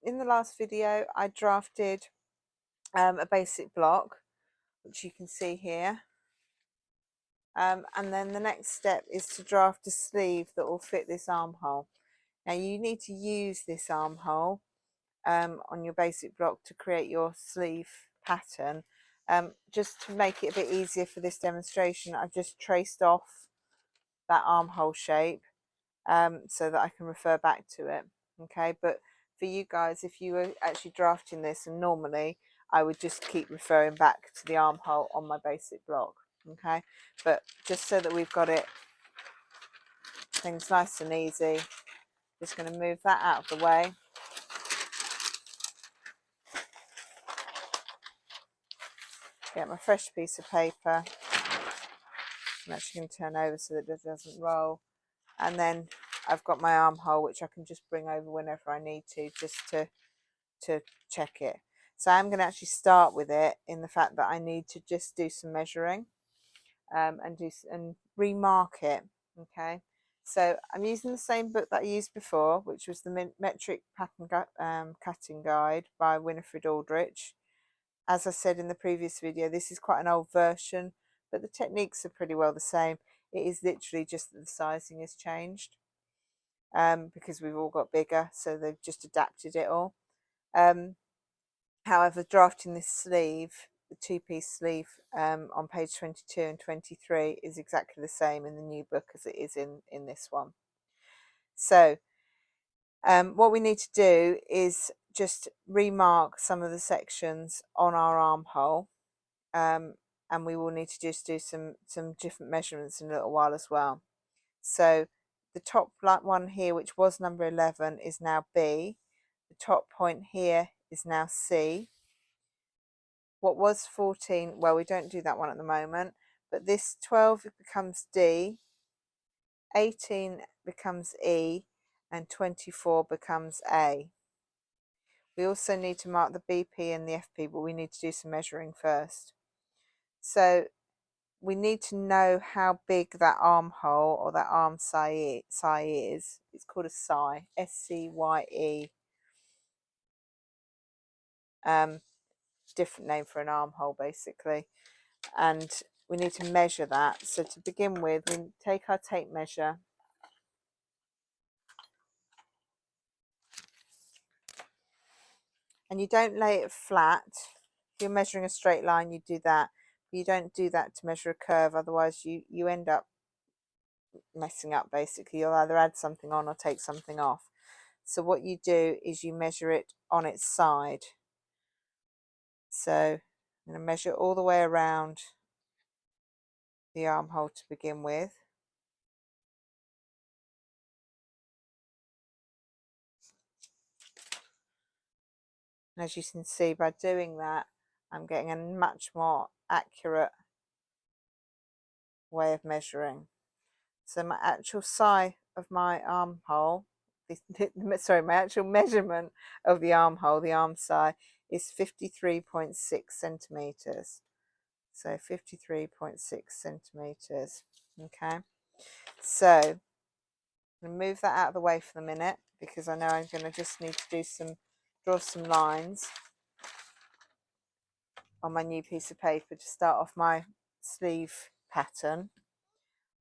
in the last video I drafted a basic block, which you can see here, and then the next step is to draft a sleeve that will fit this armhole. Now you need to use this armhole on your basic block to create your sleeve pattern. Just to make it a bit easier for this demonstration, I've just traced off that armhole shape so that I can refer back to it. Okay, but for you guys, if you were actually drafting this, and normally I would just keep referring back to the armhole on my basic block. Okay, but just so that we've got it things nice and easy, just going to move that out of the way. Get my fresh piece of paper. I'm actually going to turn over so that it doesn't roll, and then I've got my armhole, which I can just bring over whenever I need to, just to check it. So I'm going to actually start with it in the fact that I need to just do some measuring and remark it. Okay, so I'm using the same book that I used before, which was the Metric Pattern Cutting Guide by Winifred Aldrich. As I said in the previous video, this is quite an old version, but the techniques are pretty well the same. It is literally just that the sizing has changed because we've all got bigger, so they've just adapted it all. However, drafting this sleeve, the two-piece sleeve on page 22 and 23 is exactly the same in the new book as it is in this one. So what we need to do is just remark some of the sections on our armhole, and we will need to just do some different measurements in a little while as well. So the top one here, which was number 11, is now B. The top point here is now C. What was 14, well, we don't do that one at the moment, but this 12 becomes D, 18 becomes E, and 24 becomes A. We also need to mark the BP and the FP, but we need to do some measuring first. So we need to know how big that armhole or that arm side is. It's called a side, S-C-Y-E. Different name for an armhole basically, and we need to measure that. So to begin with, we take our tape measure, and you don't lay it flat. If you're measuring a straight line, you do that, but you don't do that to measure a curve, otherwise you end up messing up basically. You'll either add something on or take something off. So what you do is you measure it on its side. So I'm going to measure all the way around the armhole to begin with. And as you can see, by doing that, I'm getting a much more accurate way of measuring. So my actual size of my armhole, sorry, my actual measurement of the armhole, the arm size, is 53.6 centimeters. So 53.6 centimeters. Okay, so I'm going to move that out of the way for the minute, because I know I'm going to just need to draw some lines on my new piece of paper to start off my sleeve pattern.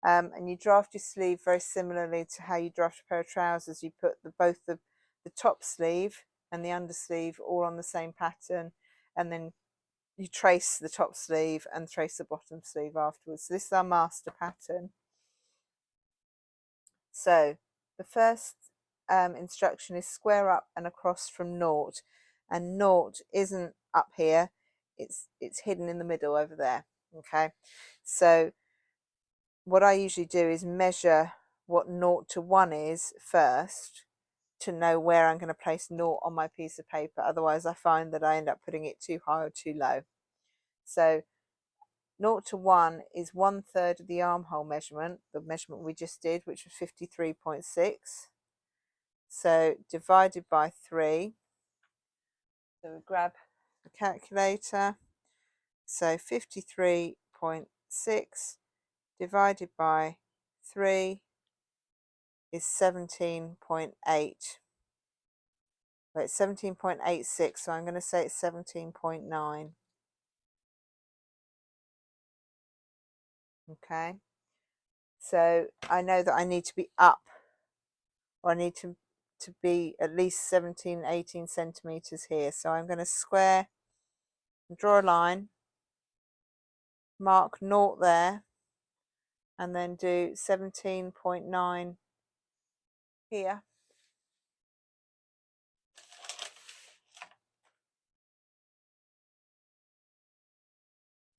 And you draft your sleeve very similarly to how you draft a pair of trousers. You put both the top sleeve and the undersleeve all on the same pattern, and then you trace the top sleeve and trace the bottom sleeve afterwards. So this is our master pattern. So the first instruction is square up and across from naught, and naught isn't up here, it's hidden in the middle over there. Okay, so what I usually do is measure what 0 to 1 is first to know where I'm going to place 0 on my piece of paper. Otherwise I find that I end up putting it too high or too low. So 0 to 1 is 1/3 of the armhole measurement, the measurement we just did, which was 53.6. So divided by 3. So we grab the calculator. So 53.6 divided by 3 is 17.8. but it's 17.86, so I'm going to say it's 17.9. Okay, so I know that I need to be up, or I need to be at least 17, 18 centimeters here. So I'm going to square, draw a line, mark 0 there, and then do 17.9 here.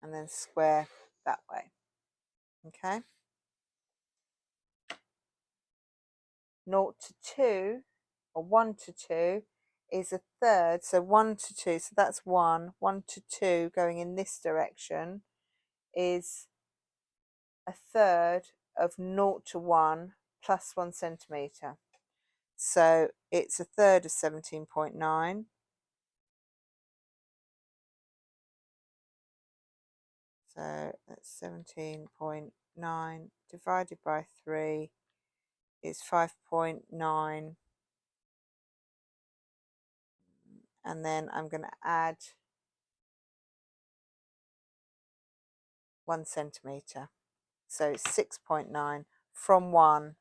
And then square that way. Okay. 0 to 2, or 1 to 2, is a third. So 1 to 2, so that's 1. 1 to 2 going in this direction is a third of 0 to 1 plus 1 centimetre. So it's a third of 17.9. So that's 17.9 divided by 3 is 5.9. And then I'm going to add 1 centimetre. So it's 6.9 from 1.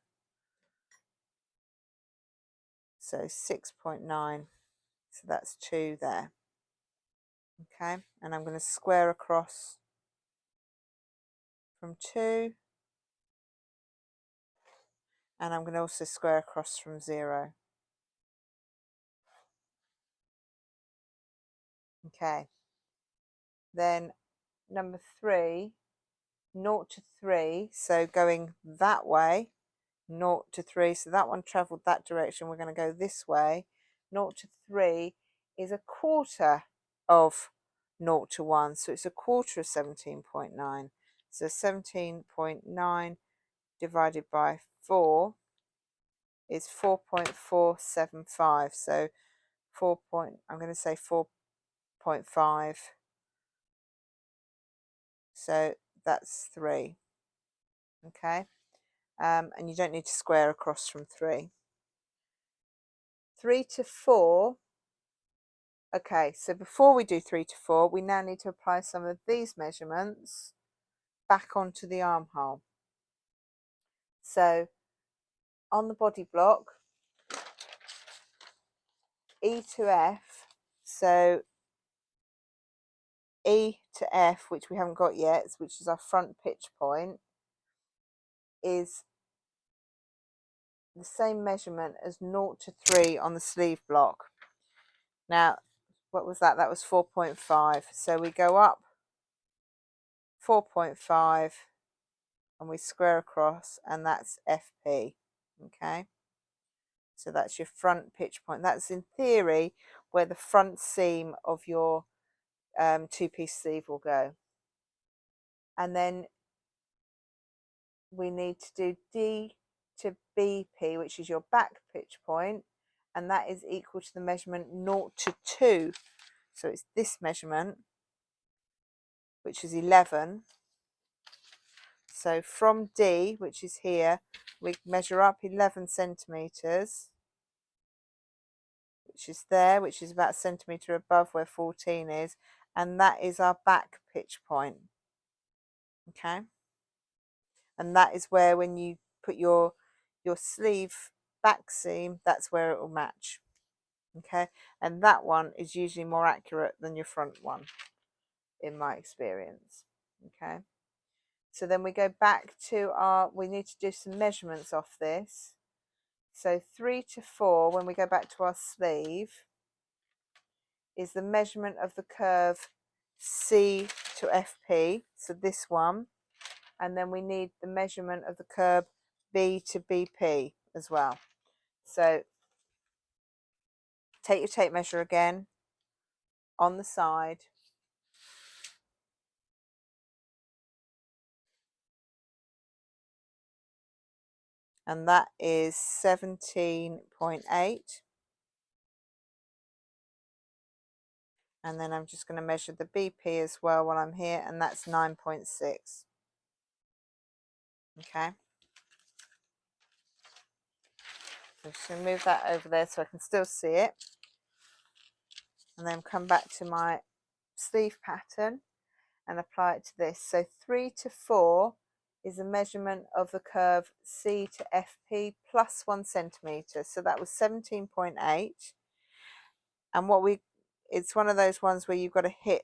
So 6.9. So that's 2 there. Okay, and I'm going to square across from 2. And I'm going to also square across from 0. Okay. Then number 3, 0 to 3. So going that way, 0 to 3. So that one travelled that direction. We're going to go this way. 0 to 3 is a quarter of 0 to 1. So it's a quarter of 17.9. So 17.9 divided by 4 is 4.475. So I'm going to say 4.5. So that's 3. Okay. And you don't need to square across from 3. 3 to 4. Okay, so before we do 3 to 4, we now need to apply some of these measurements back onto the armhole. So on the body block, E to F, so E to F, which we haven't got yet, which is our front pitch point, is the same measurement as 0 to 3 on the sleeve block. Now, what was that? That was 4.5. So we go up 4.5 and we square across, and that's FP. Okay. So that's your front pitch point. That's in theory where the front seam of your two-piece sleeve will go. And then we need to do D to BP, which is your back pitch point, and that is equal to the measurement 0 to 2. So it's this measurement, which is 11. So from D, which is here, we measure up 11 centimetres, which is there, which is about a centimetre above where 14 is, and that is our back pitch point. Okay, and that is where, when you put your sleeve back seam, that's where it will match. Okay, and that one is usually more accurate than your front one, in my experience. Okay, so then we go back to we need to do some measurements off this. So 3 to 4, when we go back to our sleeve, is the measurement of the curve C to FP, so this one, and then we need the measurement of the curve B to BP as well. So take your tape measure again on the side, and that is 17.8. And then I'm just going to measure the BP as well while I'm here, and that's 9.6. Okay. So I'm just going to move that over there so I can still see it. and then come back to my sleeve pattern and apply it to this. So 3 to 4 is a measurement of the curve C to FP plus 1 centimetre. So that was 17.8. And it's one of those ones where you've got to hit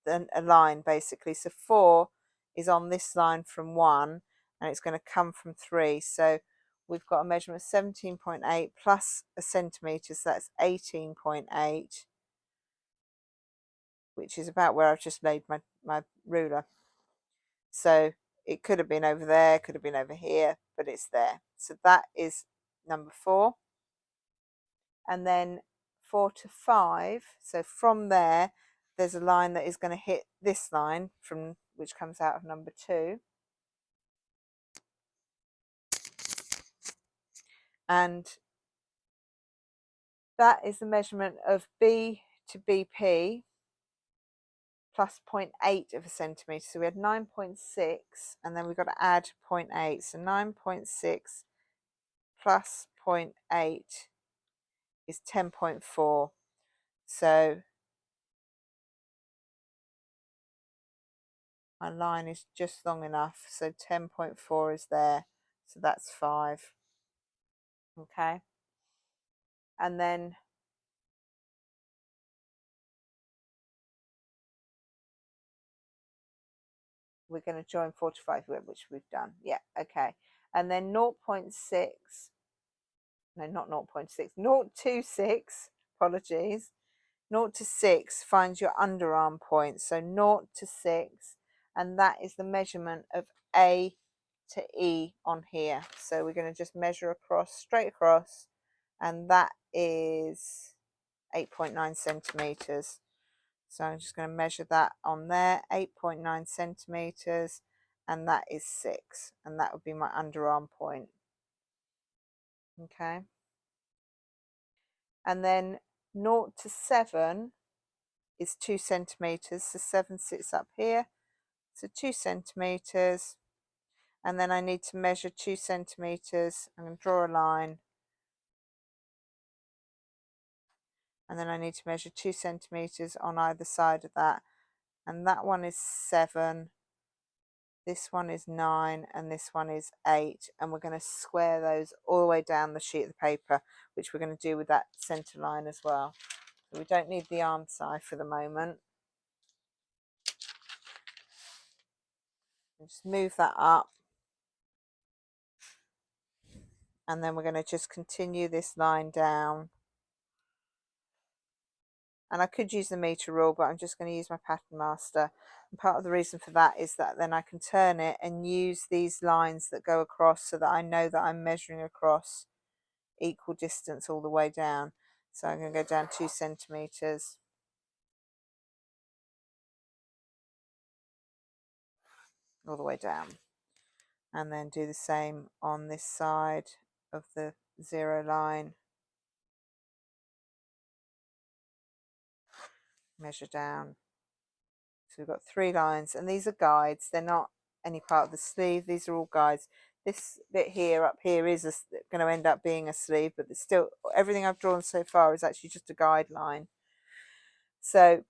a line basically. So 4 is on this line from 1 and it's going to come from 3. So we've got a measurement of 17.8 plus a centimetre, so that's 18.8, which is about where I've just laid my ruler. So it could have been over there, could have been over here, but it's there. So that is number 4. And then 4 to 5, so from there, there's a line that is going to hit this line from which comes out of number 2. And that is the measurement of B to BP plus 0.8 of a centimetre. So we had 9.6 and then we've got to add 0.8. So 9.6 plus 0.8 is 10.4. So my line is just long enough. So 10.4 is there. So that's 5. Okay. And then we're going to join 4 to 5, which we've done. Yeah, okay. And then 0.6, no, not 0.6, 0.26, apologies. 0 to 6 finds your underarm point. So 0 to 6, and that is the measurement of A to E on here. So we're going to just measure across, straight across, and that is 8.9 centimetres. So I'm just going to measure that on there, 8.9 centimetres, and that is 6, and that would be my underarm point. Okay. And then 0 to 7 is 2 centimetres, so 7 sits up here, so 2 centimetres, and then I need to measure 2 centimetres. I'm going to draw a line, and then I need to measure 2 centimetres on either side of that, and that one is 7, this one is 9, and this one is 8, and we're going to square those all the way down the sheet of the paper, which we're going to do with that centre line as well. So we don't need the arm side for the moment. Just move that up, and then we're going to just continue this line down. And I could use the meter rule, but I'm just going to use my Pattern Master. And part of the reason for that is that then I can turn it and use these lines that go across so that I know that I'm measuring across equal distance all the way down. So I'm going to go down 2 centimetres. All the way down. And then do the same on this side of the 0 line. Measure down. So we've got 3 lines, and these are guides. They're not any part of the sleeve. These are all guides. This bit here up here is going to end up being a sleeve, but it's still, everything I've drawn so far is actually just a guideline. So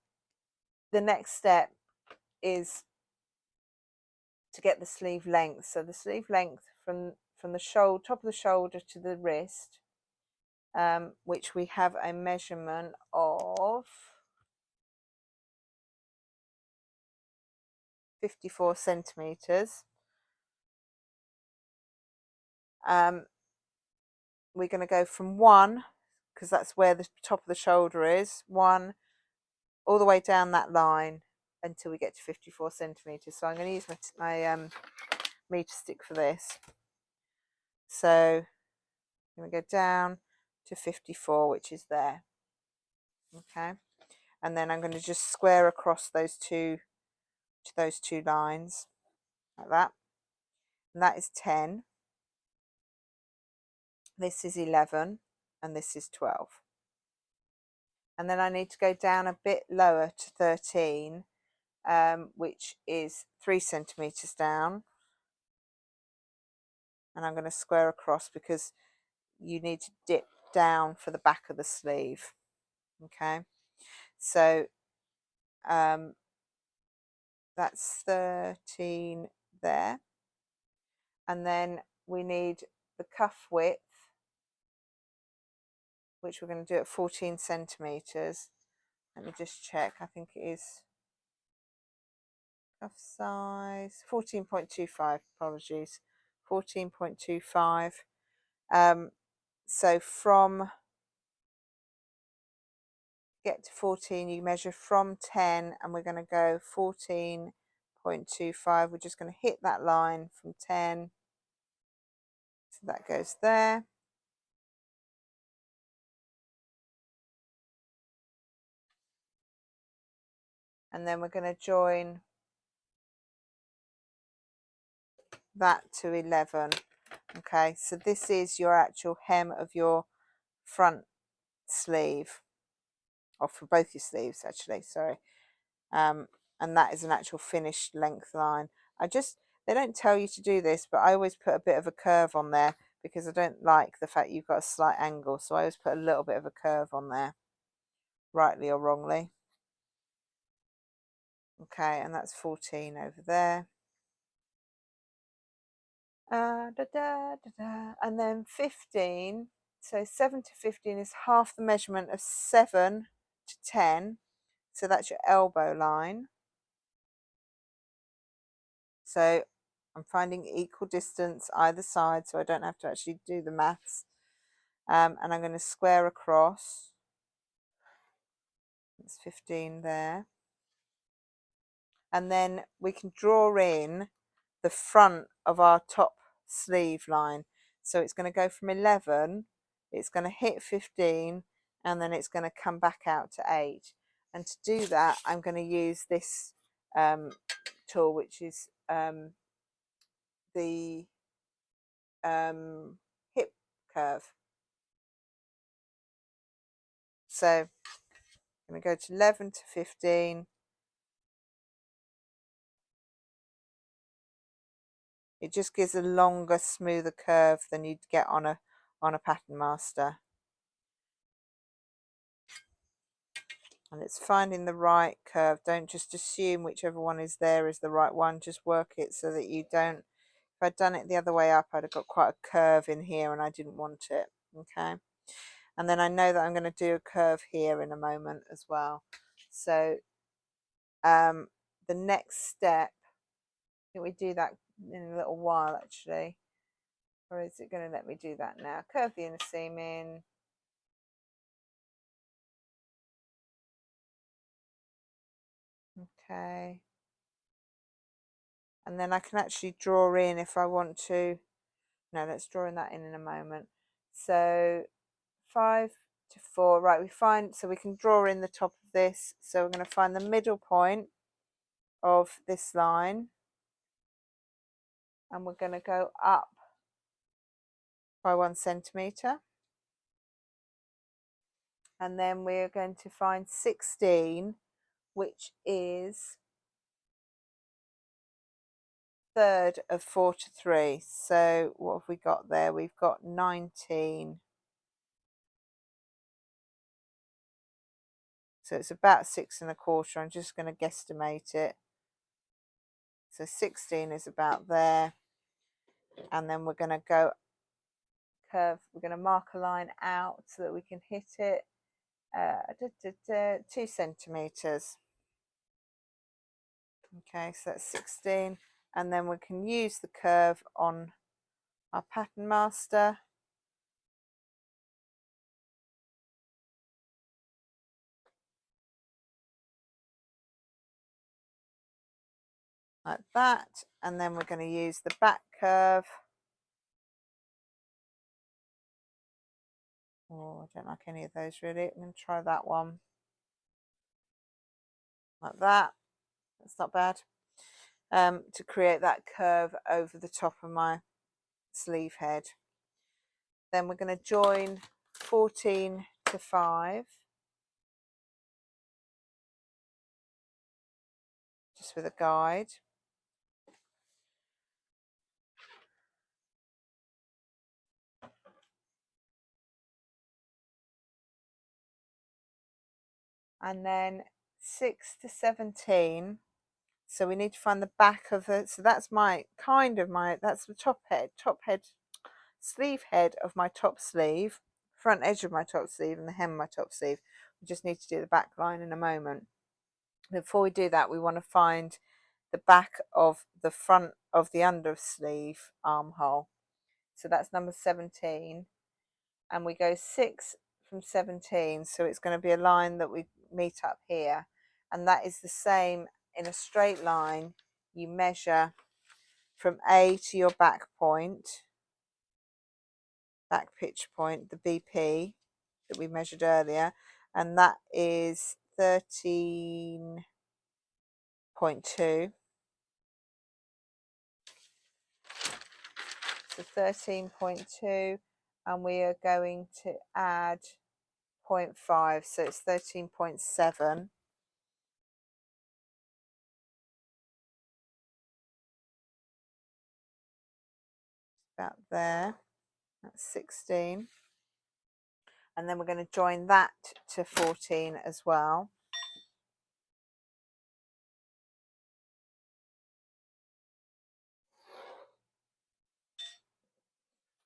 the next step is to get the sleeve length. So the sleeve length from the shoulder, top of the shoulder to the wrist, which we have a measurement of 54 centimetres. We're going to go from 1, because that's where the top of the shoulder is, 1 all the way down that line until we get to 54 centimetres. So I'm going to use my meter stick for this. So I'm going to go down to 54, which is there. Okay. And then I'm going to just square across those two lines like that. And that is 10. This is 11, and this is 12. And then I need to go down a bit lower to 13, which is 3 centimetres down. And I'm going to square across because you need to dip down for the back of the sleeve. Okay. So that's 13 there, and then we need the cuff width, which we're going to do at 14 centimeters. Let me just check. I think it is cuff size 14.25, apologies, 14.25. So from get to 14, you measure from 10, and we're going to go 14.25. We're just going to hit that line from 10, so that goes there. And then we're going to join that to 11. Okay, so this is your actual hem of your front sleeve, or for both your sleeves actually, sorry. And that is an actual finished length line. They don't tell you to do this, but I always put a bit of a curve on there because I don't like the fact you've got a slight angle, so I always put a little bit of a curve on there, rightly or wrongly. Okay, and that's 14 over there. And then 15, so 7 to 15 is half the measurement of 7 to 10, so that's your elbow line. So I'm finding equal distance either side, so I don't have to actually do the maths. And I'm going to square across. It's 15 there. And then we can draw in the front of our top sleeve line. So it's going to go from 11, it's going to hit 15, and then it's going to come back out to 8. And to do that, I'm going to use this tool, which is the hip curve. So I'm going to go to 11 to 15. It just gives a longer, smoother curve than you'd get on a Pattern Master. And it's finding the right curve. Don't just assume whichever one is there is the right one. Just work it so that you don't. If I'd done it the other way up, I'd have got quite a curve in here, and I didn't want it. Okay. And then I know that I'm going to do a curve here in a moment as well. So the next step, I think we do that in a little while actually. Or is it going to let me do that now? Curve the inner seam in. Okay. And then I can actually draw in if I want to. No, let's draw in that in a moment. So 5 to 4, right, so we can draw in the top of this. So we're going to find the middle point of this line, and we're going to go up by 1 centimetre. And then we're going to find 16, which is third of 4 to 3. So what have we got there? We've got 19. So it's about 6 1/4. I'm just going to guesstimate it. So 16 is about there. And then we're going to go curve. We're going to mark a line out so that we can hit it. 2 centimeters. Okay, so that's 16. And then we can use the curve on our Pattern Master. Like that. And then we're going to use the back curve. Oh, I don't like any of those really. I'm going to try that one. Like that. That's not bad. To create that curve over the top of my sleeve head. Then we're going to join 14 to 5. Just with a guide. and then 6 to 17. So we need to find the back of the, so that's my that's the top head, sleeve head of my top sleeve, front edge of my top sleeve, and the hem of my top sleeve. We just need to do the back line in a moment. Before we do that, we want to find the back of the front of the undersleeve armhole. So that's number 17, and we go 6 from 17, so it's going to be a line that we meet up here, and that is the same in a straight line. You measure from A to your back point, back pitch point, the BP that we measured earlier, and that is 13.2. So 13.2, and we are going to add 0.5, so it's 13.7. About there, that's 16. And then we're going to join that to 14 as well.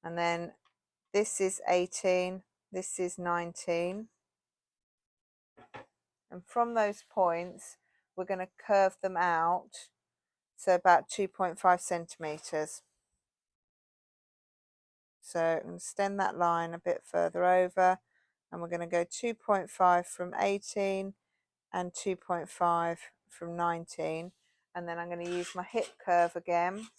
And then this is 18, this is 19. And from those points, we're going to curve them out, so about 2.5 centimetres. So I'm going to extend that line a bit further over, and we're going to go 2.5 from 18 and 2.5 from 19. And then I'm going to use my hip curve again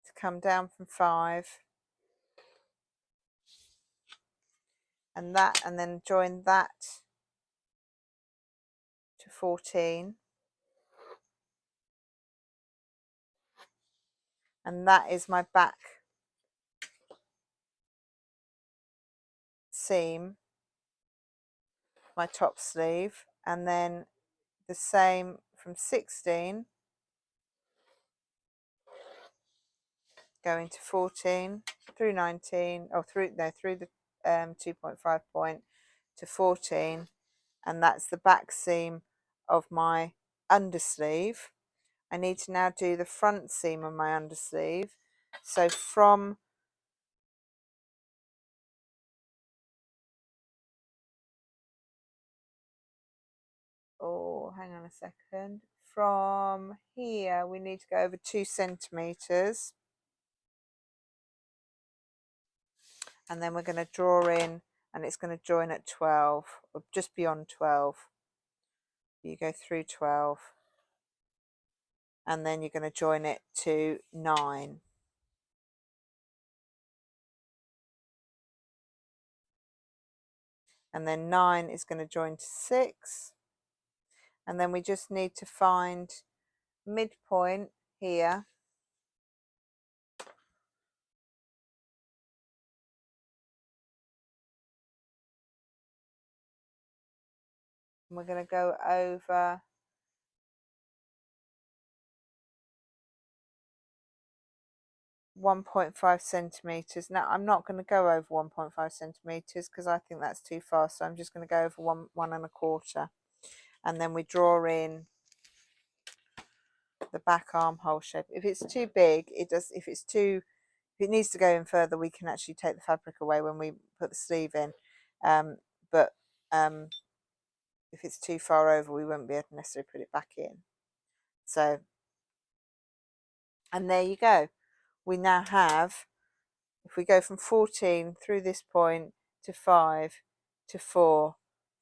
to come down from 5. And that, and then join that to 14. And that is my back seam, my top sleeve, and then the same from 16 going to 14 through 19, or through the 2.5 point to 14, and that's the back seam of my undersleeve. I need to now do the front seam of my undersleeve. So from hang on a second, from here we need to go over 2 centimeters, and then we're going to draw in, and it's going to join at 12, or just beyond 12. You go through 12, and then you're going to join it to 9. And then 9 is going to join to 6, and then we just need to find midpoint here. And we're going to go over 1.5 centimeters. Now I'm not going to go over 1.5 centimeters because I think that's too far, so I'm just going to go over 1.25, and then we draw in the back armhole shape. If it's too big, it does. If it needs to go in further, we can actually take the fabric away when we put the sleeve in, but if it's too far over, we won't be able to necessarily put it back in. So, and there you go. We now have, if we go from 14 through this point to 5 to 4,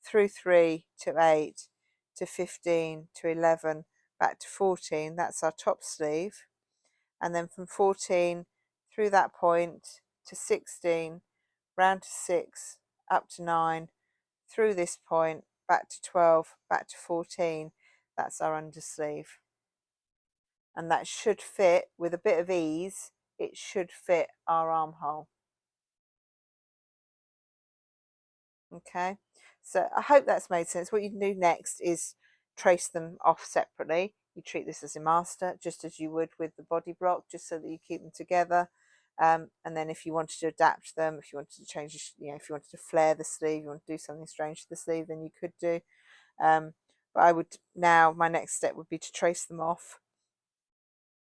through 3 to 8 to 15 to 11, back to 14, that's our top sleeve. And then from 14 through that point to 16, round to 6, up to 9, through this point, back to 12, back to 14, that's our undersleeve. And that should fit, with a bit of ease, it should fit our armhole. Okay, so I hope that's made sense. What you can do next is trace them off separately. You treat this as a master, just as you would with the body block, just so that you keep them together. And then if you wanted to adapt them, if you wanted to change, if you wanted to flare the sleeve, you want to do something strange to the sleeve, then you could do. But I would now, my next step would be to trace them off.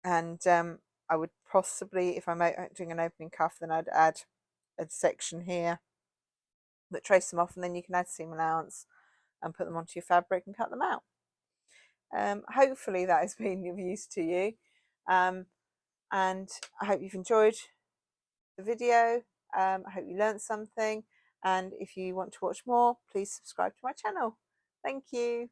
And I would possibly, if I'm doing an opening cuff, then I'd add a section here that trace them off, and then you can add seam allowance and put them onto your fabric and cut them out. Hopefully that has been of use to you, and I hope you've enjoyed the video. I hope you learned something, and if you want to watch more, please subscribe to my channel. Thank you.